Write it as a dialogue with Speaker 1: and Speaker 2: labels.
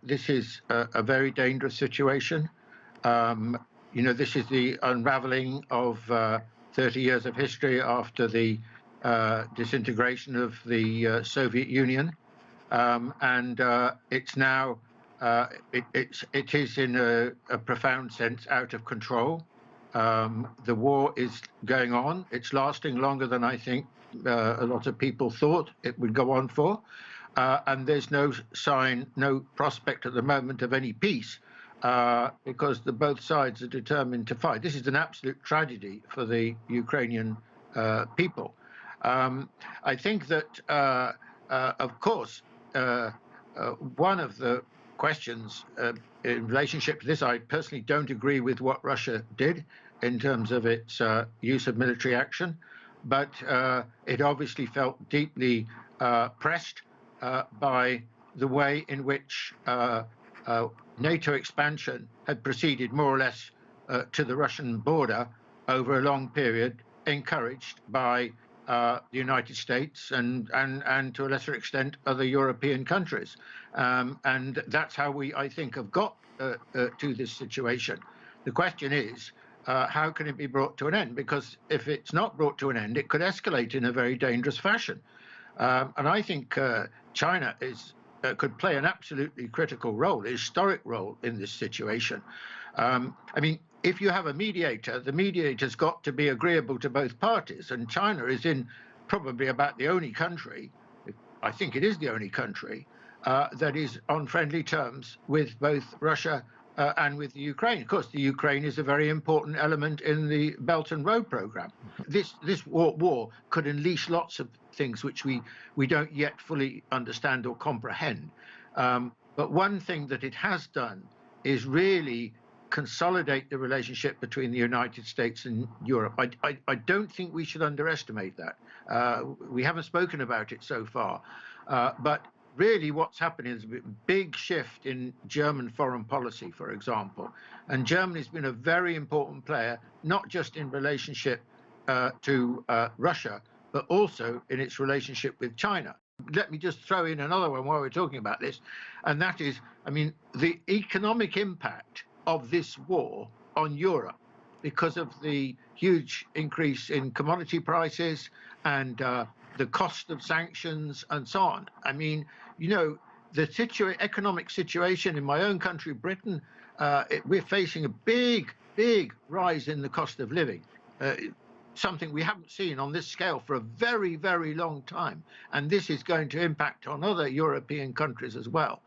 Speaker 1: this is a very dangerous situation. This is the unraveling of 30 years of history after the disintegration of the Soviet Union, and it's now it is in a profound sense out of control. The war is going on. It's lasting longer than I think a lot of people thought it would go on for. And there's no sign, no prospect at the moment of any peace, because both sides are determined to fight. This is an absolute tragedy for the Ukrainian people. I think that, of course, one of the questions in relationship to this, I personally don't agree with what Russia did in terms of its use of military action, but it obviously felt deeply pressed by the way in which NATO expansion had proceeded more or less to the Russian border over a long period, encouraged by the United States and to a lesser extent other European countries. And that's how I think, have got to this situation. The question is, how can it be brought to an end? Because if it's not brought to an end, it could escalate in a very dangerous fashion. And I think China could play an absolutely critical role, a historic role in this situation. I mean, if you have a mediator, the mediator's got to be agreeable to both parties. And China is in probably about the only country, I think it is the only country, that is on friendly terms with both Russia and with the Ukraine. Of course, the Ukraine is a very important element in the Belt and Road program. This war could unleash lots of things which we don't yet fully understand or comprehend. But one thing that it has done is really consolidate the relationship between the United States and Europe. I don't think we should underestimate that. We haven't spoken about it so far, but really what's happening is a big shift in German foreign policy, for example. And Germany's been a very important player, not just in relationship to Russia, but also in its relationship with China. Let me just throw in another one while we're talking about this, and that is, I mean, the economic impact of this war on Europe, because of the huge increase in commodity prices and the cost of sanctions and so on. I mean, you know, the economic situation in my own country, Britain, we're facing a big rise in the cost of living, something we haven't seen on this scale for a very long time. And this is going to impact on other European countries as well.